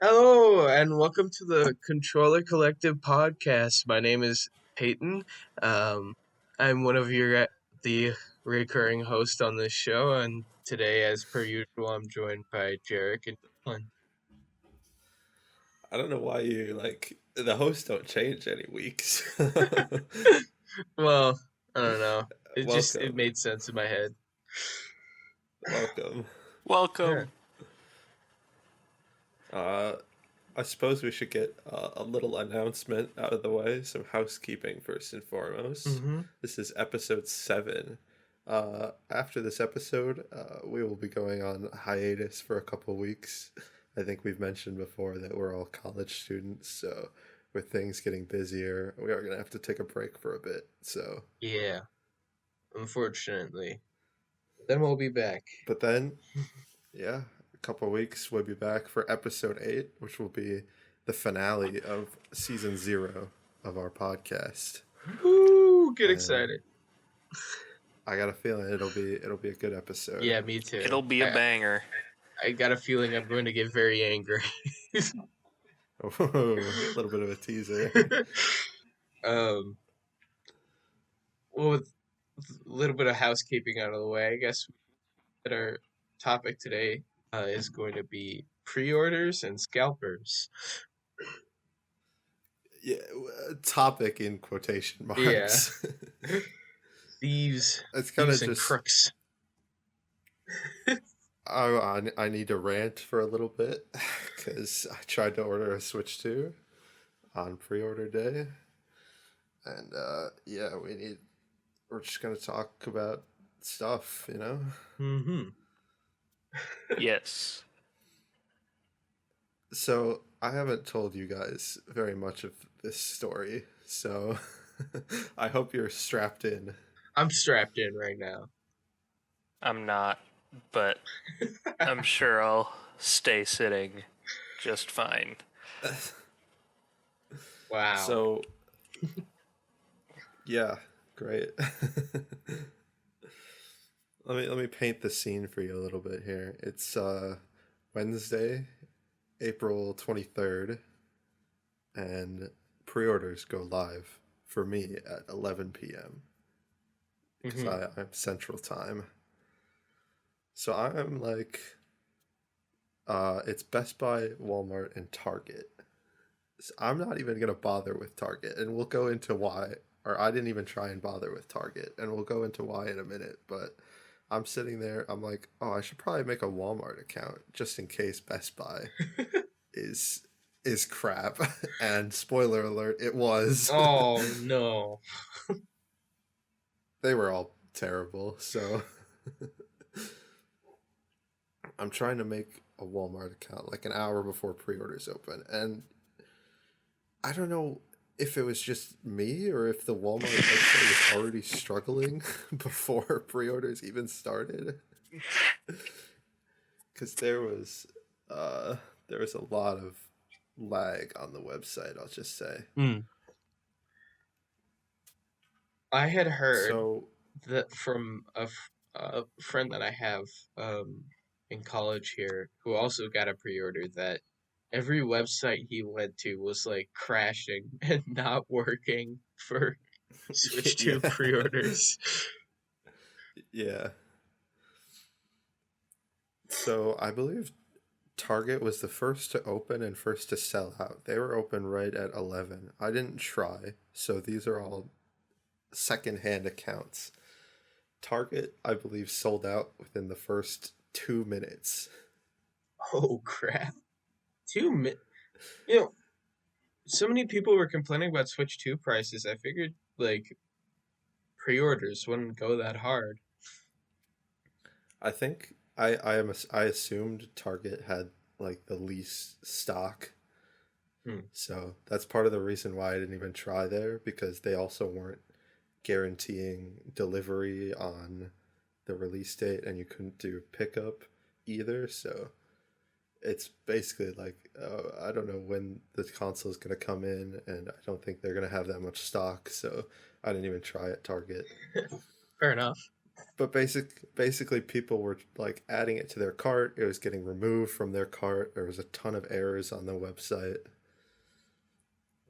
Hello, and welcome to the Controller Collective podcast. My name is Peyton. Um, I'm one of the recurring host on this show, and today, as per usual, I'm joined by Jarek and Dylan. I don't know why the hosts don't change any weeks. Well, I don't know. It Welcome, made sense in my head. welcome. Yeah. Welcome. Uh, I suppose we should get a little announcement out of the way. Some housekeeping first and foremost. Mm-hmm. This is episode 7. After this episode, we will be going on hiatus for a couple weeks. I think we've mentioned before that we're all college students, so with things getting busier, we are gonna have to take a break for a bit. So, Yeah. Unfortunately, then we'll be back. but then yeah, a couple of weeks we'll be back for episode 8, which will be the finale of season 0 of our podcast. Woo! Get And excited. I got a feeling it'll be a good episode. Yeah, me too. It'll be a banger. I got a feeling I'm going to get very angry. A little bit of a teaser. um, well, with a little bit of housekeeping out of the way, I guess that our topic today is going to be pre-orders and scalpers. Yeah, topic in quotation marks. Yeah. Thieves, It's kind of thieves and just crooks. I need to rant for a little bit because I tried to order a Switch 2 on pre-order day, and yeah, we're just gonna talk about stuff, you know. Mm-hmm. Yes. So I haven't told you guys very much of this story, so I hope you're strapped in. I'm strapped in right now. I'm not, but I'm sure I'll stay sitting just fine. Wow. So yeah, great. Let me paint the scene for you a little bit here. It's Wednesday, April 23rd, and pre-orders go live for me at 11 p.m. because I'm Central Time. So I'm like, it's Best Buy, Walmart, and Target. So I'm not even gonna bother with Target, and we'll go into why. Or I didn't even try and bother with Target, and we'll go into why in a minute. But I'm sitting there, I'm like, oh, I should probably make a Walmart account just in case Best Buy is crap. And spoiler alert, it was. Oh no. They were all terrible. So I'm trying to make a Walmart account like an hour before pre-orders open, and I don't know if it was just me or if the Walmart website was already struggling before pre-orders even started. Because there was a lot of lag on the website, I'll just say. I had heard So that from a friend that I have in college here who also got a pre-order that every website he went to was like crashing and not working for Switch 2 yeah, pre-orders. yeah. So I believe Target was the first to open and first to sell out. They were open right at 11. I didn't try, so these are all secondhand accounts. Target, I believe, sold out within the first 2 minutes. Oh crap. 2 minutes. You know, so many people were complaining about Switch 2 prices. I figured like pre-orders wouldn't go that hard. I think I assumed Target had like the least stock. So that's part of the reason why I didn't even try there, because they also weren't guaranteeing delivery on the release date, and you couldn't do pickup either. So it's basically like, I don't know when the console is going to come in, and I don't think they're going to have that much stock. So I didn't even try at Target. Fair enough. But basically, people were like adding it to their cart. It was getting removed from their cart. There was a ton of errors on the website.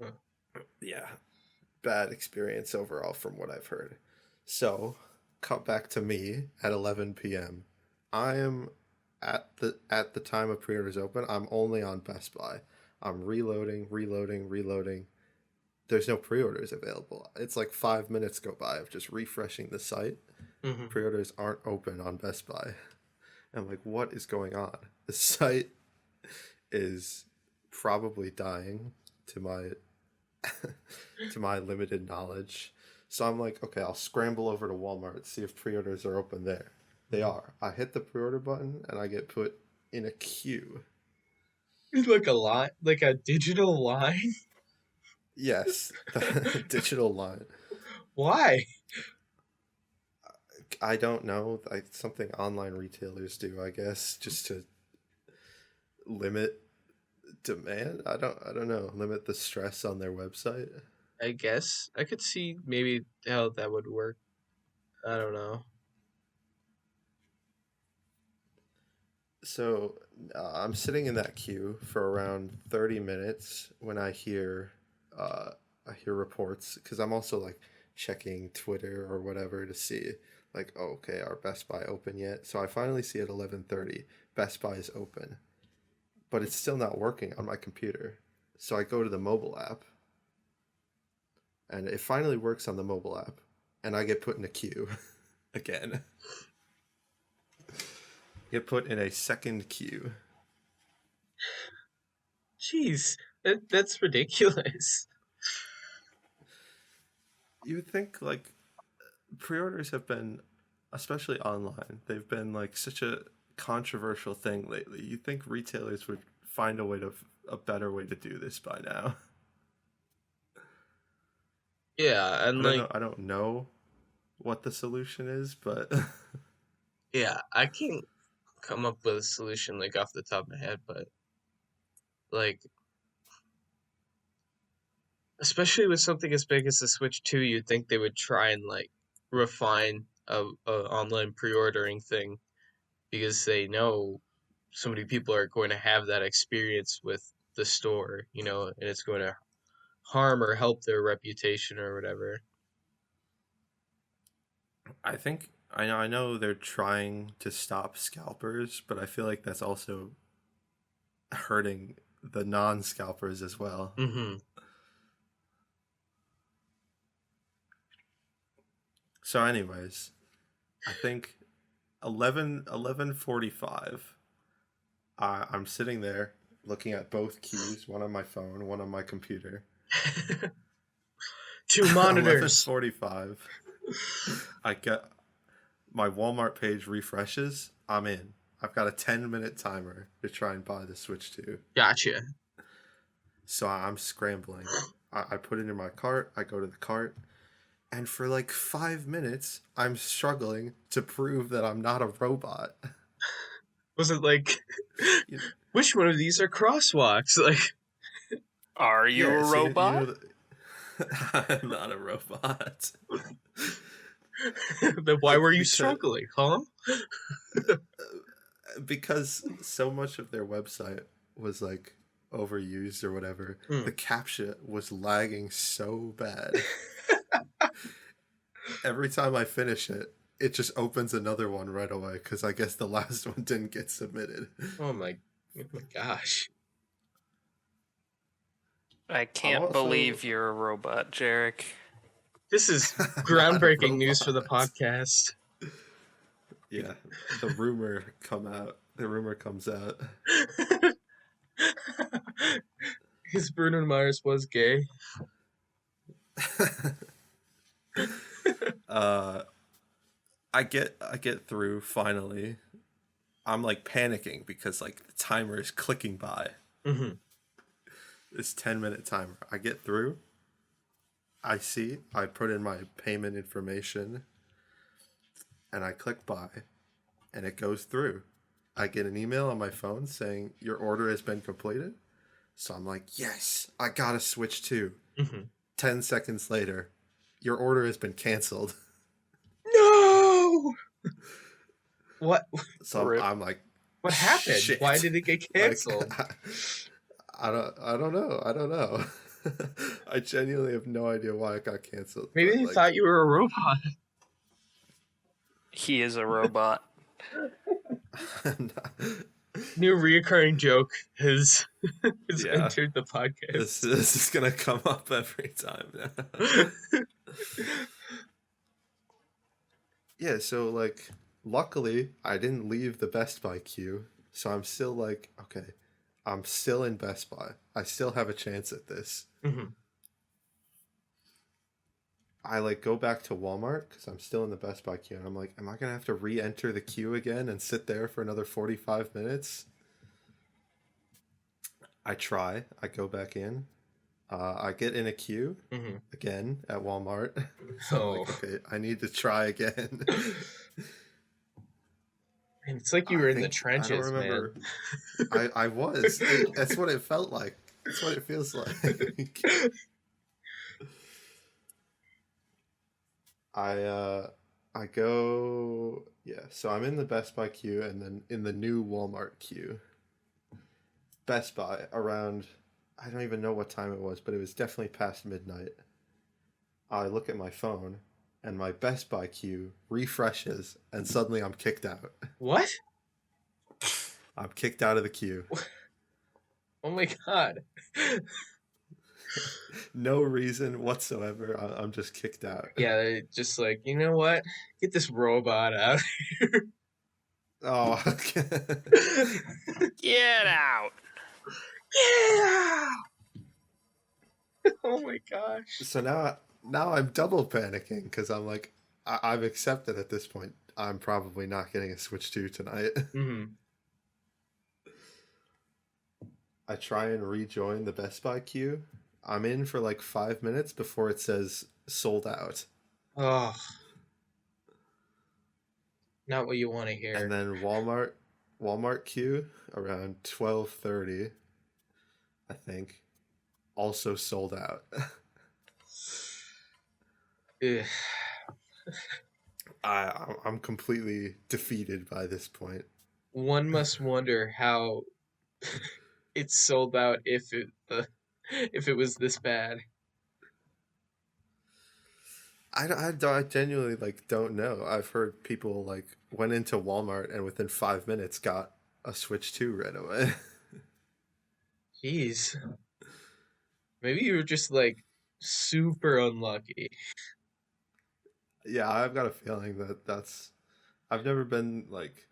Huh. Yeah, bad experience overall from what I've heard. So, cut back to me at 11 p.m. I am at the time of pre-orders open. I'm only on Best Buy. I'm reloading. There's no pre-orders available. It's like 5 minutes go by of just refreshing the site. Mm-hmm. Pre-orders aren't open on Best Buy. I'm like, what is going on? The site is probably dying to my to my limited knowledge. So I'm like, okay, I'll scramble over to Walmart, see if pre-orders are open there. They are. I hit the pre-order button and I get put in a queue. Like a line, like a digital line. Yes, the digital line. Why? I don't know. Something online retailers do, I guess, just to limit demand. I don't know. Limit the stress on their website. I guess I could see maybe how that would work. I don't know. So I'm sitting in that queue for around 30 minutes when I hear reports, because I'm also like checking Twitter or whatever to see like, oh, okay, are Best Buy open yet? So I finally see at 11:30 Best Buy is open, but it's still not working on my computer. So I go to the mobile app, and it finally works on the mobile app, and I get put in a queue again. Get put in a second queue. Jeez, that's ridiculous. You would think like pre-orders have been, especially online, they've been like such a controversial thing lately. You'd think retailers would find a better way to do this by now. Yeah, and like, I don't know what the solution is, but yeah, I can't come up with a solution like off the top of my head, but like, especially with something as big as the Switch 2, you'd think they would try and like refine a online pre-ordering thing because they know so many people are going to have that experience with the store, you know, and it's going to harm or help their reputation or whatever. I know they're trying to stop scalpers, but I feel like that's also hurting the non-scalpers as well. Mm-hmm. So anyways, I think 11:45. I'm sitting there looking at both queues, one on my phone, one on my computer. 2 monitors. 11:45. I get my Walmart page refreshes. I'm in. I've got a 10-minute timer to try and buy the Switch 2. Gotcha. So I'm scrambling. I put it in my cart. I go to the cart. And for like 5 minutes, I'm struggling to prove that I'm not a robot. Was it like, which one of these are crosswalks? Like, are you a robot? I'm not a robot. Then why were you struggling, huh? Because so much of their website was like overused or whatever. The captcha was lagging so bad. Every time I finish it, it just opens another one right away because I guess the last one didn't get submitted. Oh my gosh. I can't believe you're a robot, Jarek. This is groundbreaking news for the podcast. Yeah, the rumor comes out. His Bruno Mars was gay. I get through finally. I'm like panicking because like the timer is clicking by. Mm-hmm. This 10-minute timer. I get through. I put in my payment information and I click buy and it goes through. I get an email on my phone saying your order has been completed. So I'm like, yes, I got a Switch 2. Mm-hmm. 10 seconds later, your order has been canceled. No! What? So I'm like, what happened? shit. Why did it get canceled? Like, I don't know. I genuinely have no idea why it got canceled. Maybe they thought you were a robot. He is a robot. New reoccurring joke has entered the podcast. This is gonna come up every time now. Yeah, so like luckily I didn't leave the Best Buy queue, so I'm still like, okay, I'm still in Best Buy. I still have a chance at this. Mm-hmm. I like go back to Walmart because I'm still in the Best Buy queue, and I'm like, am I gonna have to re-enter the queue again and sit there for another 45 minutes? I try. I go back in. I get in a queue again at Walmart. So I'm like, okay, I need to try again. Man, it's like you were in the trenches, I don't remember. Man. I was. That's what it felt like. That's what it feels like. I go, yeah, so I'm in the Best Buy queue and then in the new Walmart queue. Best Buy around, I don't even know what time it was, but it was definitely past midnight. I look at my phone and my Best Buy queue refreshes and suddenly I'm kicked out. What? I'm kicked out of the queue. Oh my god. No reason whatsoever. I'm just kicked out. Yeah, they're just like, you know what? Get this robot out of here. Oh, okay. Get out. Yeah. Oh my gosh. So now I'm double panicking because I'm like, I've accepted at this point I'm probably not getting a Switch 2 tonight. Mm-hmm. I try and rejoin the Best Buy queue. I'm in for like 5 minutes before it says sold out. Oh. Not what you want to hear. And then Walmart queue around 12:30, I think, also sold out. I'm completely defeated by this point. One must wonder how it's sold out if it was this bad. I genuinely like don't know. I've heard people like went into Walmart and within 5 minutes got a Switch 2 right away. Jeez. Maybe you were just like super unlucky. Yeah, I've got a feeling that's I've never been like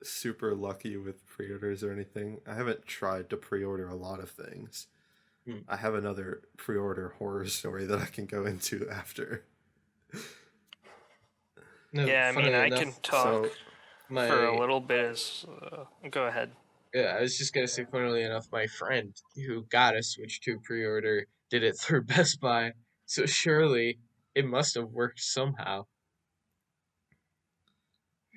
super lucky with pre-orders or anything. I haven't tried to pre-order a lot of things. I have another pre-order horror story that I can go into after. No, yeah, I mean, I can talk for a little bit. Go ahead. Yeah, I was just gonna say, funnily enough, my friend who got a Switch 2 pre-order did it through Best Buy, so surely it must have worked somehow.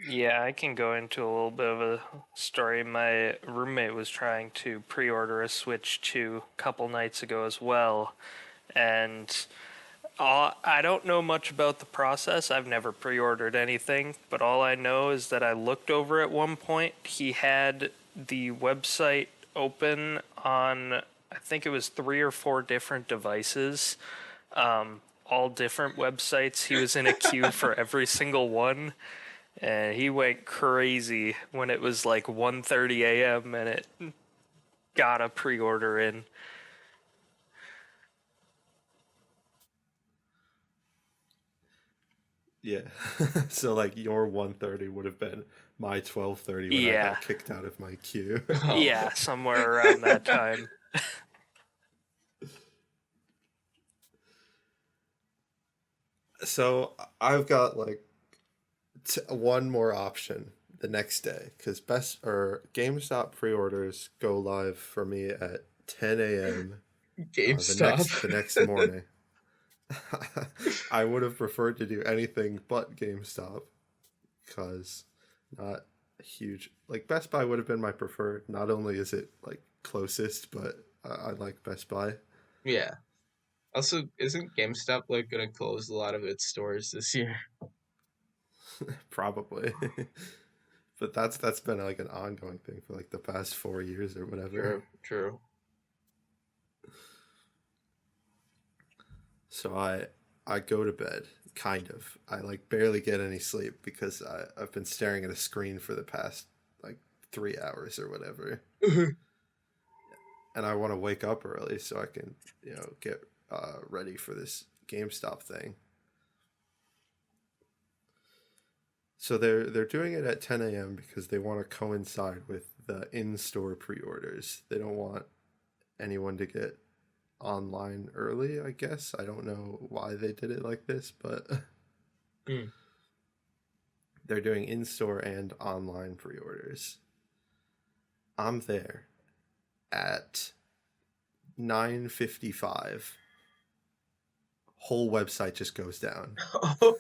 Yeah, I can go into a little bit of a story. My roommate was trying to pre-order a Switch 2 a couple nights ago as well, and I don't know much about the process. I've never pre-ordered anything, but all I know is that I looked over at one point. He had the website open on, I think it was 3 or 4 different devices, all different websites. He was in a queue for every single one, and he went crazy when it was like 1:30 a.m. and it got a pre-order in. Yeah. So like your 1:30 would have been my 12:30 when I got kicked out of my queue. Yeah, somewhere around that time. So I've got like one more option the next day because GameStop pre-orders go live for me at 10 a.m. GameStop the next morning. I would have preferred to do anything but GameStop because not huge. Like Best Buy would have been my preferred. Not only is it like closest, but I like Best Buy. Yeah. Also, isn't GameStop like gonna close a lot of its stores this year? Probably. But that's been like an ongoing thing for like the past 4 years or whatever. True. So I go to bed, kind of. I like barely get any sleep because I've been staring at a screen for the past like 3 hours or whatever. And I want to wake up early so I can, get ready for this GameStop thing. So they're doing it at 10 a.m. because they want to coincide with the in-store pre-orders. They don't want anyone to get online early, I guess. I don't know why they did it like this, but they're doing in-store and online pre-orders. I'm there at 9:55. Whole website just goes down. Oh,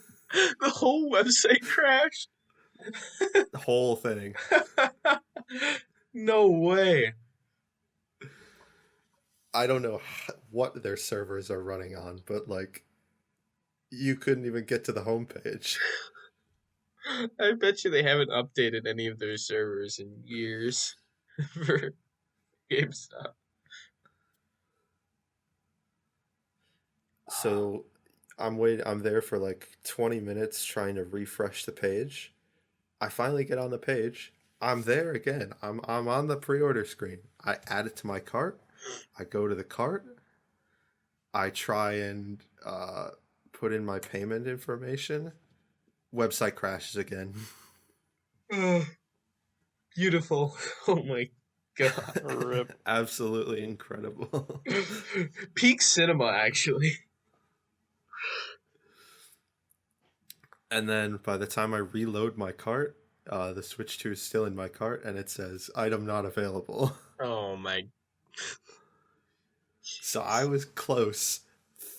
the whole website crashed? The whole thing. No way. I don't know what their servers are running on, but like, you couldn't even get to the homepage. I bet you they haven't updated any of their servers in years for GameStop. So I'm there for like 20 minutes trying to refresh the page. I finally get on the page. I'm there again. I'm on the pre-order screen. I add it to my cart. I go to the cart. I try and put in my payment information. Website crashes again. Beautiful. Oh my god. Rip. Absolutely incredible. Peak cinema, actually. And then by the time I reload my cart, the Switch 2 is still in my cart, and it says, item not available. Oh my. So I was close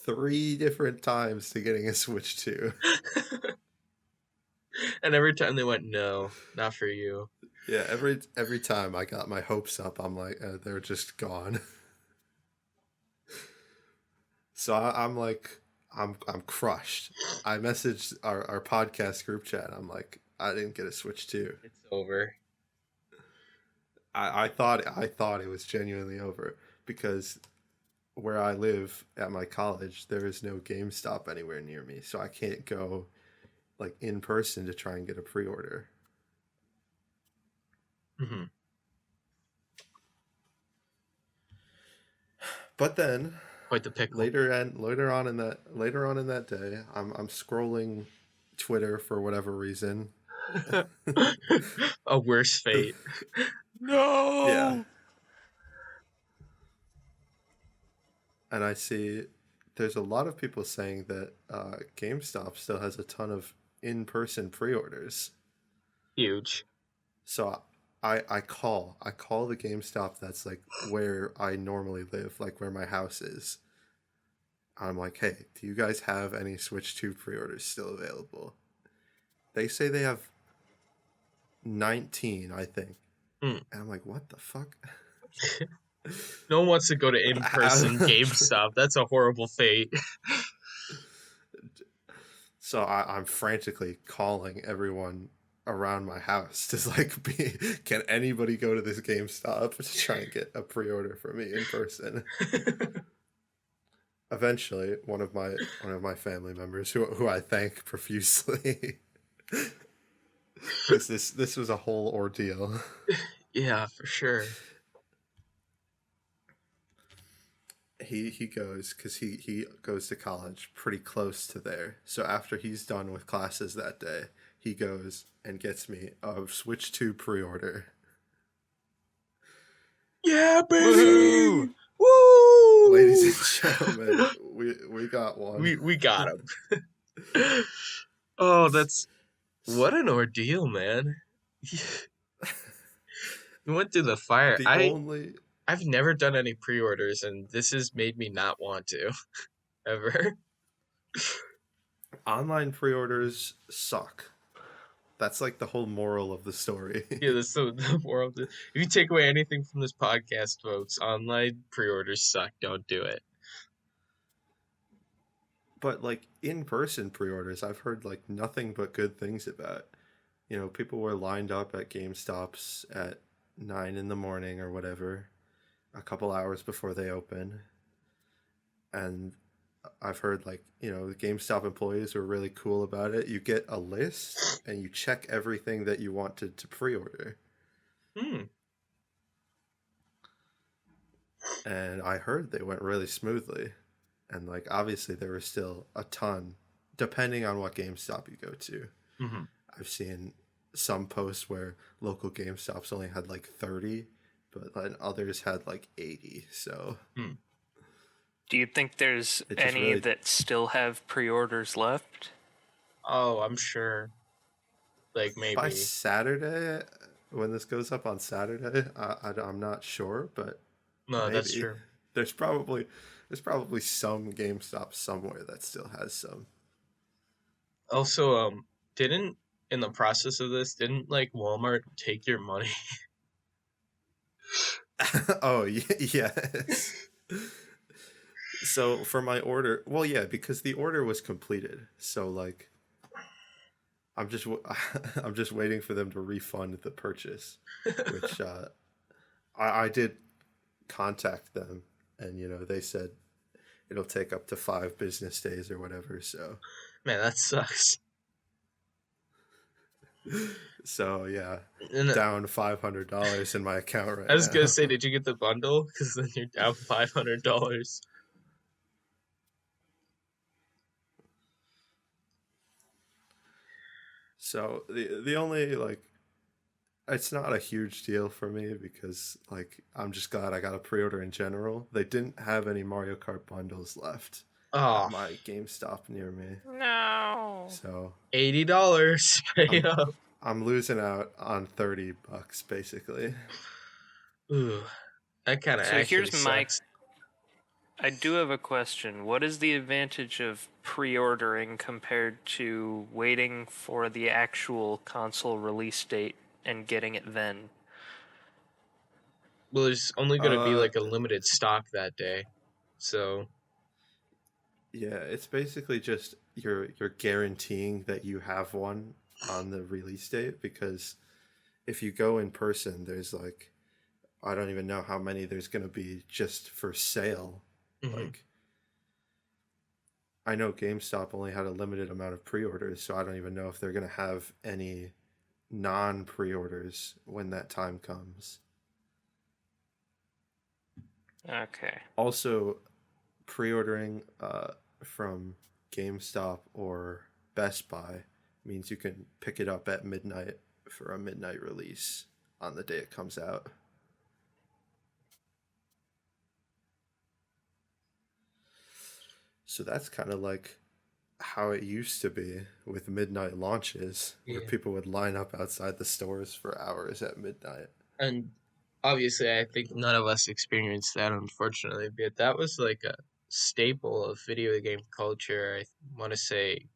3 different times to getting a Switch 2. And every time they went, no, not for you. Yeah, every time I got my hopes up, I'm like, they're just gone. So I'm like, I'm crushed. I messaged our podcast group chat. I'm like, I didn't get a Switch 2. It's over. I thought it was genuinely over because where I live at my college, there is no GameStop anywhere near me, so I can't go like in person to try and get a pre-order. Mm-hmm. But then, Quite the pickle. later on in that day, I'm scrolling Twitter for whatever reason. A worse fate. No. Yeah. And I see there's a lot of people saying that GameStop still has a ton of in-person pre-orders. Huge. So I call the GameStop that's like where I normally live, like where my house is. I'm like, hey, do you guys have any Switch 2 pre-orders still available? They say they have 19, I think. And I'm like, what the fuck? No one wants to go to in-person GameStop. That's a horrible fate. So I'm frantically calling everyone around my house to like can anybody go to this GameStop to try and get a pre-order for me in person. Eventually, one of my family members, who I thank profusely, this was a whole ordeal. Yeah, for sure. He goes, because he goes to college pretty close to there. So after he's done with classes that day, he goes and gets me a Switch 2 pre-order. Yeah, baby! Woo! Woo! Ladies and gentlemen, we got one. We got him. Oh, what an ordeal, man. We went through the fire. I've never done any pre-orders, and this has made me not want to, ever. Online pre-orders suck. That's like the whole moral of the story. Yeah, that's the moral. If you take away anything from this podcast, folks, online pre-orders suck. Don't do it. But like in-person pre-orders, I've heard like nothing but good things about. You know, people were lined up at GameStops at 9 in the morning or whatever, a couple hours before they open. And I've heard like, you know, the GameStop employees were really cool about it. You get a list and you check everything that you wanted to pre-order. And I heard they went really smoothly. And like obviously there was still a ton, depending on what GameStop you go to. Mm-hmm. I've seen some posts where local GameStops only had like 30, but then others had like 80. So do you think there's any really... that still have pre-orders left? Oh, I'm sure. Like maybe by Saturday, when this goes up on Saturday, I'm not sure, but no, maybe. that's true. There's probably some GameStop somewhere that still has some. Also, didn't in the process of this, didn't like Walmart take your money? Oh yes. So for my order, well, yeah, because the order was completed. So like, I'm just waiting for them to refund the purchase, which I did contact them, and you know they said it'll take up to 5 business days or whatever. So Man, that sucks. So yeah, And down $500 in my account right now. I was gonna say, did you get the bundle? Because then you're down $500. So the only like, it's not a huge deal for me because like I'm just glad I got a pre-order in general. They didn't have any Mario Kart bundles left at my GameStop near me. No. So $80. Pay up. I'm losing out on $30 basically. Ooh, that kind of actually sucks. I do have a question. What is the advantage of pre-ordering compared to waiting for the actual console release date and getting it then? Well, there's only going to be like a limited stock that day, so yeah, it's basically just you're guaranteeing that you have one on the release date, because if you go in person, there's like, I don't even know how many there's going to be just for sale. Mm-hmm. Like, I know GameStop only had a limited amount of pre-orders, so I don't even know if they're going to have any non-pre-orders when that time comes. Okay. Also, pre-ordering from GameStop or Best Buy means you can pick it up at midnight for a midnight release on the day it comes out. So that's kind of like how it used to be with midnight launches, where people would line up outside the stores for hours at midnight. And obviously, I think none of us experienced that, unfortunately, but that was like a staple of video game culture, I want to say,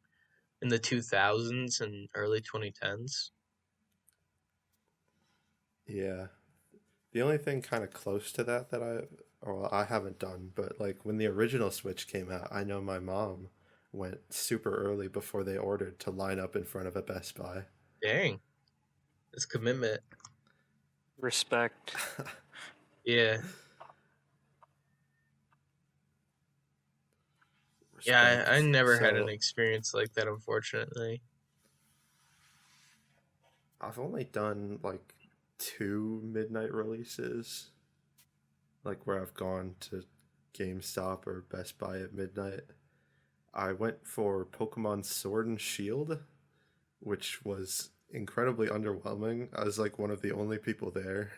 in the 2000s and early 2010s. Yeah. The only thing kind of close to that I haven't done, but like when the original Switch came out, I know my mom went super early before they ordered to line up in front of a Best Buy. Dang. It's commitment. Respect. Yeah. Respect. Yeah, I never had an experience like that, unfortunately. I've only done like 2 midnight releases, like where I've gone to GameStop or Best Buy at midnight. I went for Pokemon Sword and Shield, which was incredibly underwhelming. I was like one of the only people there.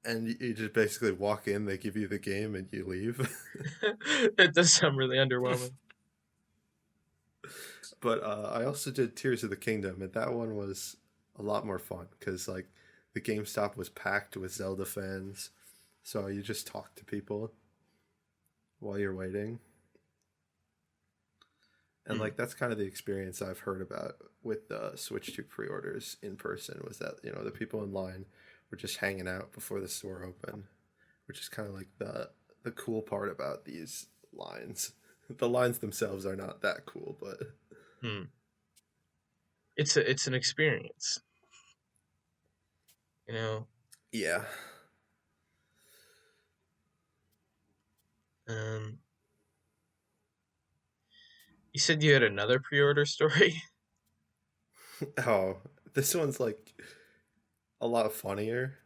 And you just basically walk in, they give you the game, and you leave. That does sound really underwhelming. But I also did Tears of the Kingdom, and that one was a lot more fun because like the GameStop was packed with Zelda fans, so you just talk to people while you're waiting. And like that's kind of the experience I've heard about with the Switch 2 pre-orders in person, was that, you know, the people in line were just hanging out before the store opened, which is kind of like the cool part about these lines. The lines themselves are not that cool, but it's an experience, you know. Yeah. You said you had another pre-order story? Oh, this one's like a lot funnier.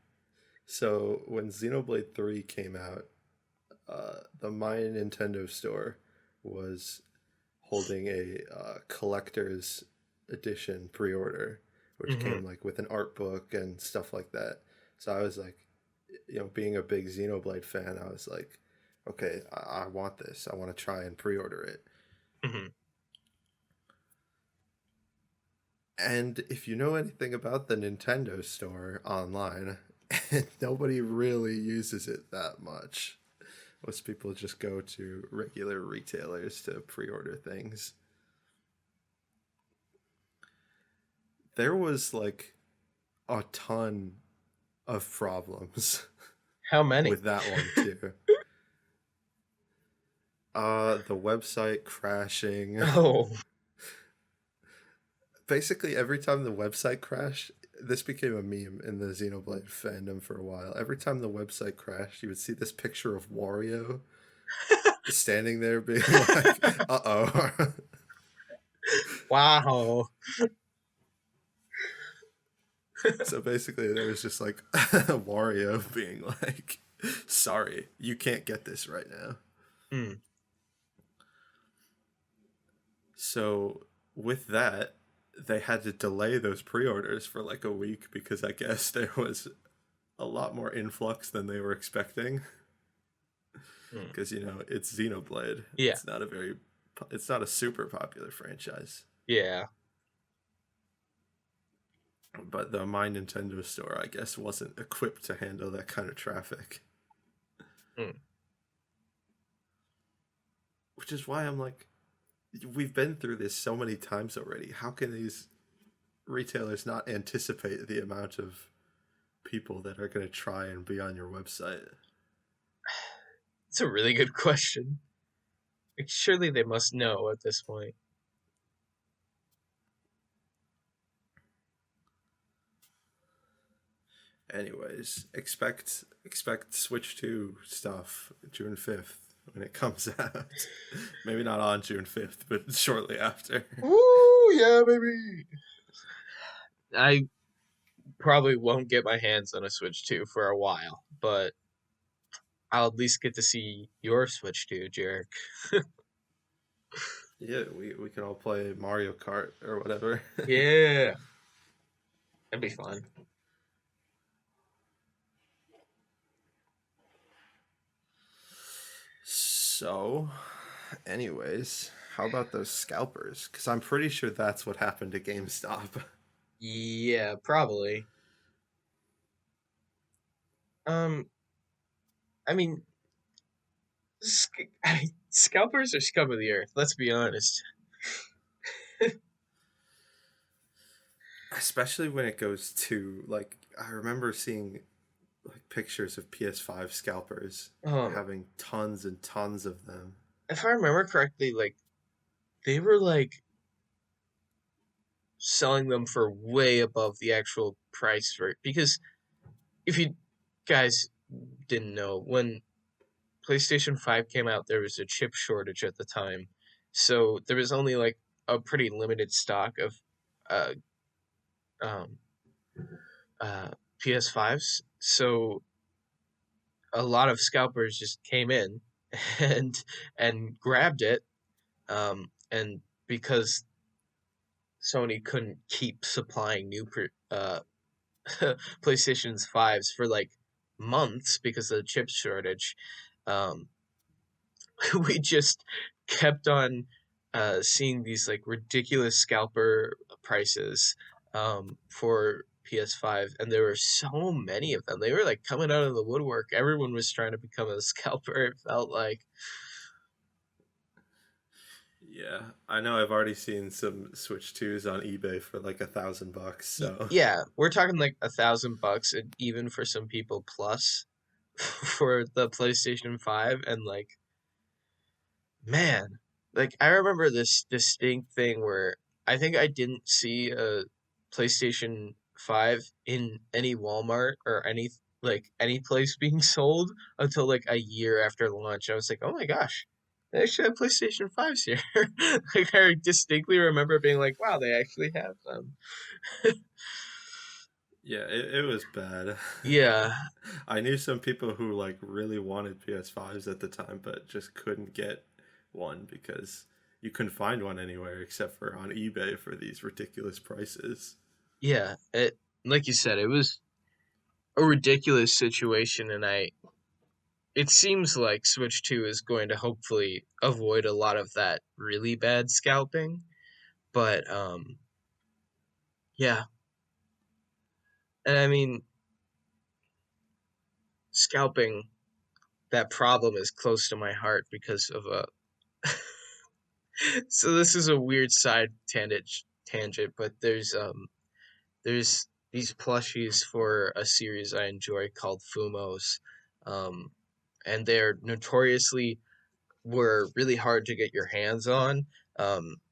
So when Xenoblade 3 came out, the My Nintendo store was holding a collector's edition pre-order, which came like with an art book and stuff like that. So I was like, being a big Xenoblade fan, I was like, okay, I want this. I want to try and pre-order it. And if you know anything about the Nintendo store online, nobody really uses it that much. Most people just go to regular retailers to pre-order things. There was like a ton of problems. How many? With that one too. The website crashing. Oh. Basically, every time the website crashed, this became a meme in the Xenoblade fandom for a while. Every time the website crashed, you would see this picture of Wario standing there being like, uh-oh. Wow. So basically, there was just like Wario being like, sorry, you can't get this right now. So with that, they had to delay those pre-orders for like a week because I guess there was a lot more influx than they were expecting. Because it's Xenoblade. Yeah. It's not a super popular franchise. Yeah. But the My Nintendo store, I guess, wasn't equipped to handle that kind of traffic. Which is why I'm like, we've been through this so many times already. How can these retailers not anticipate the amount of people that are going to try and be on your website? It's a really good question. Like, surely they must know at this point. Anyways, expect Switch 2 stuff June 5th when it comes out. Maybe not on June 5th, but shortly after. Woo, yeah, baby. I probably won't get my hands on a Switch 2 for a while, but I'll at least get to see your Switch 2, Jarek. Yeah, we can all play Mario Kart or whatever. Yeah. That'd be fun. So, anyways, how about those scalpers? Because I'm pretty sure that's what happened to GameStop. Yeah, probably. I mean, scalpers are scum of the earth, let's be honest. Especially when it goes to, like, I remember seeing like pictures of PS5 scalpers having tons and tons of them. If I remember correctly, like, they were like selling them for way above the actual price for it. Because if you guys didn't know, when PlayStation 5 came out, there was a chip shortage at the time. So there was only like a pretty limited stock of PS5s. So a lot of scalpers just came in and grabbed it. And because Sony couldn't keep supplying new PlayStation's 5s for like months because of the chip shortage, we just kept on seeing these like ridiculous scalper prices for PS5, and there were so many of them. They were like coming out of the woodwork. Everyone was trying to become a scalper, it felt like. Yeah, I know I've already seen some Switch 2s on eBay for like $1,000. So yeah, we're talking like $1,000, and even for some people plus for the PlayStation 5, and like man, like I remember this distinct thing where I think I didn't see a PlayStation 5 in any Walmart or any place being sold until like a year after launch. I was like, "Oh my gosh. They actually have PlayStation 5s here." Like I distinctly remember being like, "Wow, they actually have them." Yeah, it was bad. Yeah. I knew some people who like really wanted PS5s at the time, but just couldn't get one because you couldn't find one anywhere except for on eBay for these ridiculous prices. Yeah, like you said, it was a ridiculous situation, and it seems like Switch 2 is going to hopefully avoid a lot of that really bad scalping. But yeah, and I mean, scalping, that problem is close to my heart because of a so this is a weird side tangent, but there's these plushies for a series I enjoy called Fumos. Um and they're notoriously were really hard to get your hands on,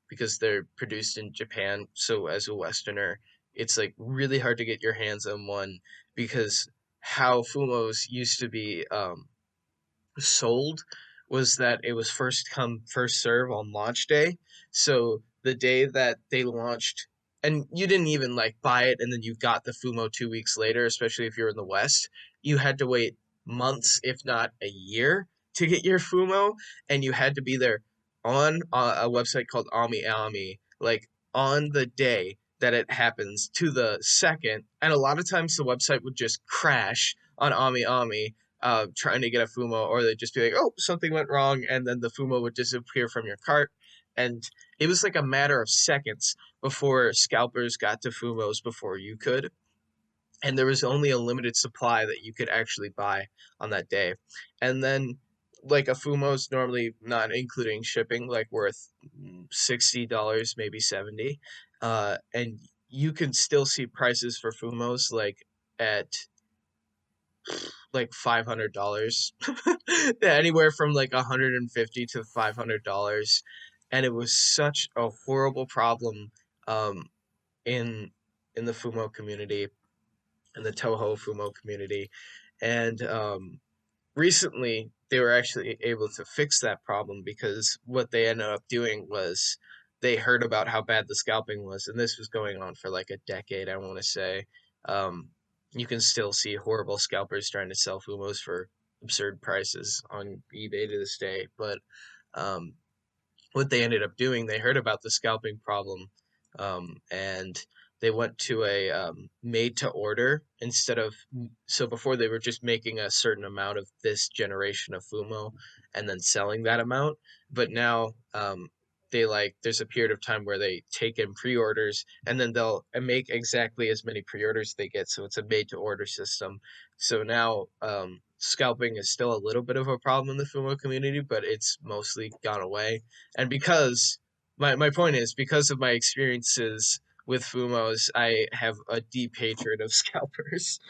because they're produced in Japan. So as a Westerner, it's like really hard to get your hands on one because how Fumos used to be sold was that it was first come first serve on launch day. So the day that they launched, and you didn't even like buy it and then you got the Fumo 2 weeks later, especially if you're in the West, you had to wait months if not a year to get your Fumo, and you had to be there on a website called Ami Ami, like on the day that it happens to the second. And a lot of times the website would just crash on Ami Ami, trying to get a Fumo, or they'd just be like, "Oh, something went wrong," and then the Fumo would disappear from your cart. And it was like a matter of seconds before scalpers got to Fumos before you could. And there was only a limited supply that you could actually buy on that day. And then, like a Fumo's normally not including shipping, like worth $60, maybe 70. And you can still see prices for Fumos like at like $500, anywhere from like 150 to $500, and it was such a horrible problem, um, in the Fumo community, in the Toho Fumo community, and recently they were actually able to fix that problem because what they ended up doing was they heard about how bad the scalping was, and this was going on for like a decade, I want to say. Um, you can still see horrible scalpers trying to sell Fumos for absurd prices on eBay to this day. But um, what they ended up doing, they heard about the scalping problem, and they went to a made to order instead of, so before they were just making a certain amount of this generation of Fumo and then selling that amount, but now they like there's a period of time where they take in pre-orders and then they'll make exactly as many pre-orders they get, so it's a made to order system. So now scalping is still a little bit of a problem in the Fumo community, but it's mostly gone away. And because my point is, because of my experiences with Fumos, I have a deep hatred of scalpers.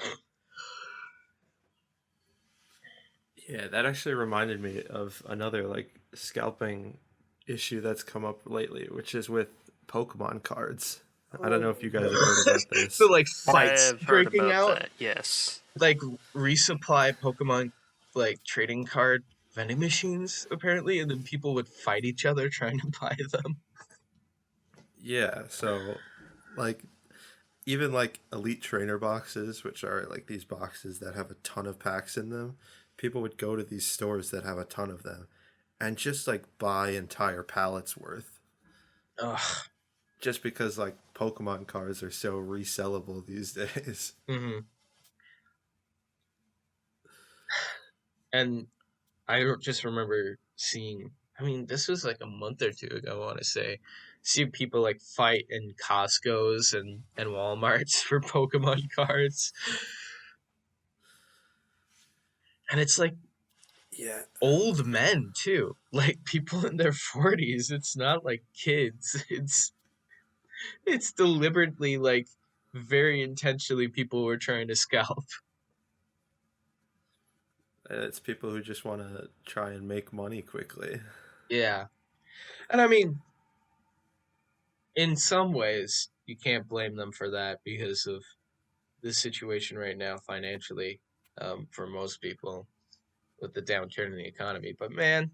Yeah, that actually reminded me of another like scalping issue that's come up lately, which is with Pokemon cards. I don't know if you guys have heard about So this. like I fights have heard breaking about out, that, yes. like resupply Pokemon like trading card vending machines apparently, and then people would fight each other trying to buy them. Yeah, so like even like elite trainer boxes, which are like these boxes that have a ton of packs in them, people would go to these stores that have a ton of them and just like buy entire pallets worth Ugh. just because like Pokemon cards are so resellable these days. Mm-hmm. And I just remember seeing, I mean, this was like a month or two ago, I want to say, see people like fight in Costco's and Walmarts for Pokemon cards. And it's like Yeah. old men too, like people in their 40s. It's not like kids. It's deliberately like very intentionally people were trying to scalp. It's people who just want to try and make money quickly. Yeah. And I mean, in some ways, you can't blame them for that because of the situation right now financially, for most people with the downturn in the economy. But man,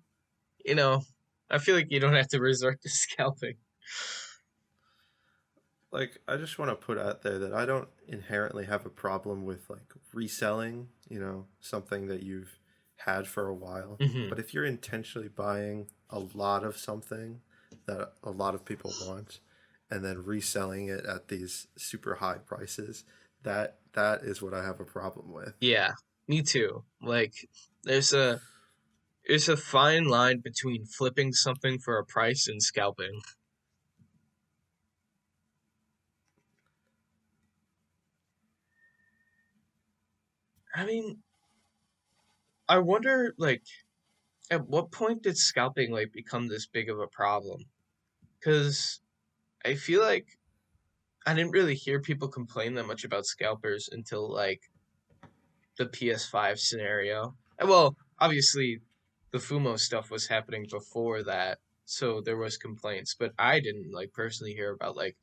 you know, I feel like you don't have to resort to scalping. Like, I just want to put out there that I don't inherently have a problem with like reselling, something that you've had for a while. Hmm. But if you're intentionally buying a lot of something that a lot of people want and then reselling it at these super high prices, that is what I have a problem with. Yeah, me too. Like, there's a there's a fine line between flipping something for a price and scalping. I mean, I wonder, like, at what point did scalping like become this big of a problem? Because I feel like I didn't really hear people complain that much about scalpers until like the PS5 scenario. And well, obviously, the Fumo stuff was happening before that, so there was complaints. But I didn't like personally hear about like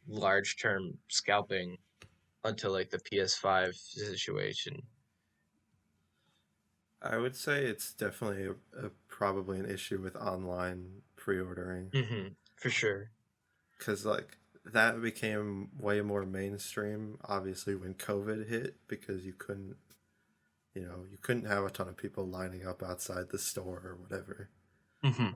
large term scalping until like the PS5 situation. I would say it's definitely probably an issue with online pre-ordering For sure. because like that became way more mainstream obviously when COVID hit because you couldn't have a ton of people lining up outside the store or whatever. hmm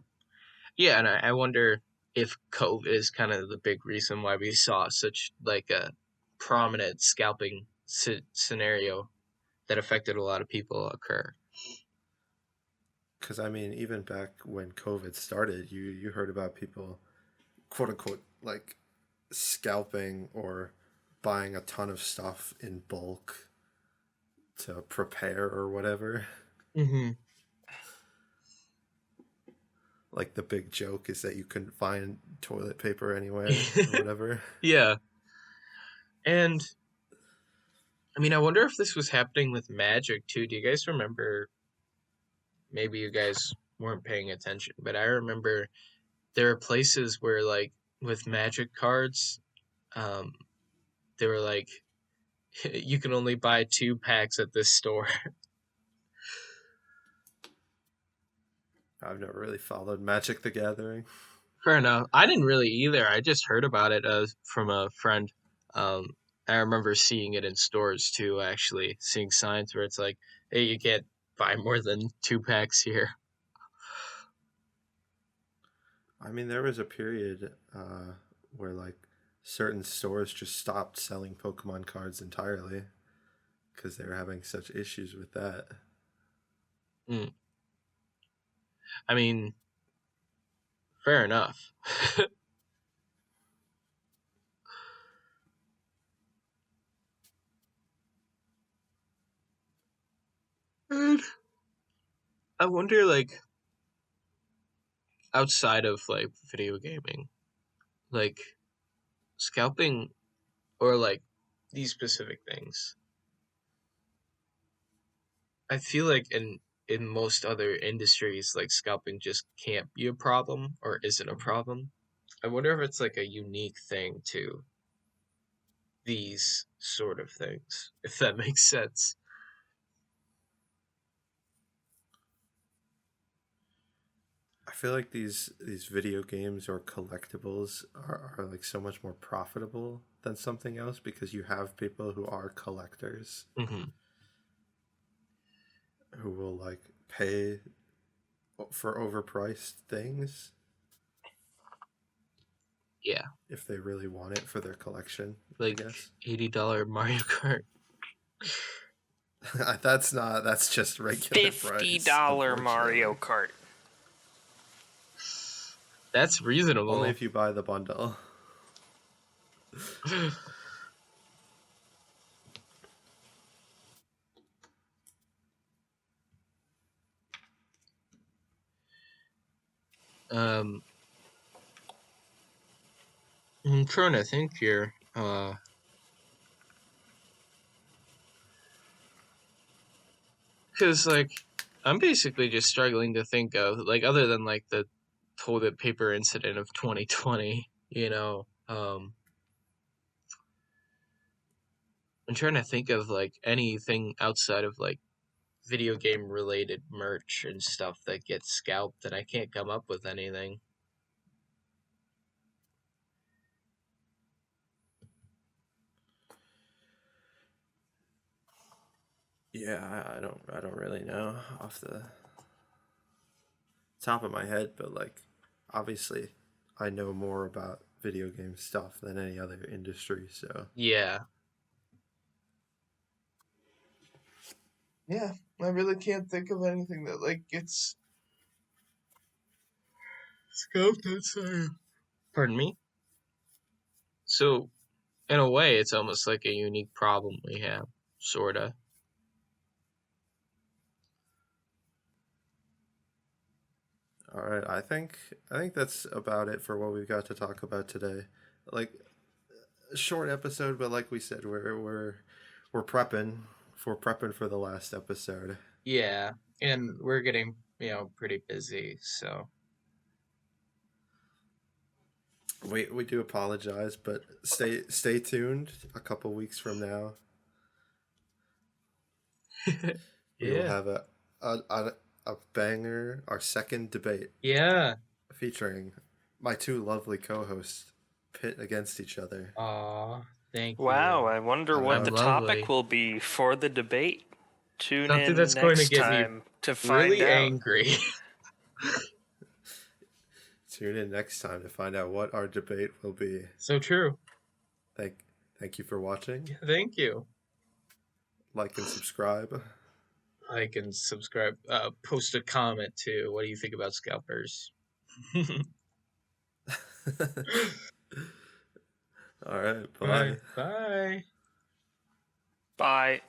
Yeah, and I wonder if COVID is kind of the big reason why we saw such like a prominent scalping scenario that affected a lot of people occur. Because I mean, even back when COVID started, you heard about people, quote unquote, like scalping or buying a ton of stuff in bulk to prepare or whatever. Hmm. Like the big joke is that you couldn't find toilet paper anywhere or whatever. Yeah, and I mean, I wonder if this was happening with Magic too. Do you guys remember? Maybe you guys weren't paying attention, but I remember there are places where, like, with Magic cards, um, they were like, you can only buy 2 packs at this store. I've never really followed Magic the Gathering. Fair enough. I didn't really either. I just heard about it from a friend. Um, I remember seeing it in stores too, actually, seeing signs where it's like, hey, you can't buy more than 2 packs here. I mean, there was a period where like certain stores just stopped selling Pokemon cards entirely because they were having such issues with that. Mm. I mean, fair enough. And I wonder, like, outside of like video gaming, like scalping or like these specific things. I feel like in most other industries, like scalping just can't be a problem or isn't a problem. I wonder if it's like a unique thing to these sort of things, if that makes sense. I feel like these video games or collectibles are like so much more profitable than something else because you have people who are collectors Hmm. who will like pay for overpriced things Yeah, if they really want it for their collection, I like guess. $80 Mario Kart. That's just regular price, $50 Mario unfortunately. Kart. That's Only reasonable. if you buy the bundle. um, I'm trying to think here. Because like I'm basically just struggling to think of like other than like toilet paper incident of 2020, I'm trying to think of like anything outside of like video game related merch and stuff that gets scalped, and I can't come up with anything. Yeah, I don't really know off the top of my head, but like obviously I know more about video game stuff than any other industry, so Yeah. Yeah, I really can't think of anything that like gets scoped outside. Pardon me? So, in a way, it's almost like a unique problem we have, sorta. all right, I think that's about it for what we've got to talk about today. Like a short episode, but like we said, we're prepping for the last episode. Yeah, and we're getting, pretty busy, so. We do apologize, but stay tuned. A couple weeks from now, we will Yeah. have a banger, our second debate Yeah. featuring my two lovely co-hosts pit against each other. Aw, thank you. Wow, I wonder what the Lovely. topic will be for the debate. Tune Something in that's going to next get me time to find really out. angry. Tune in next time to find out what our debate will be. So true. Thank you for watching. Thank you. Like and subscribe. Like and subscribe. Post a comment too. What do you think about scalpers? All right. Bye. Bye. Bye.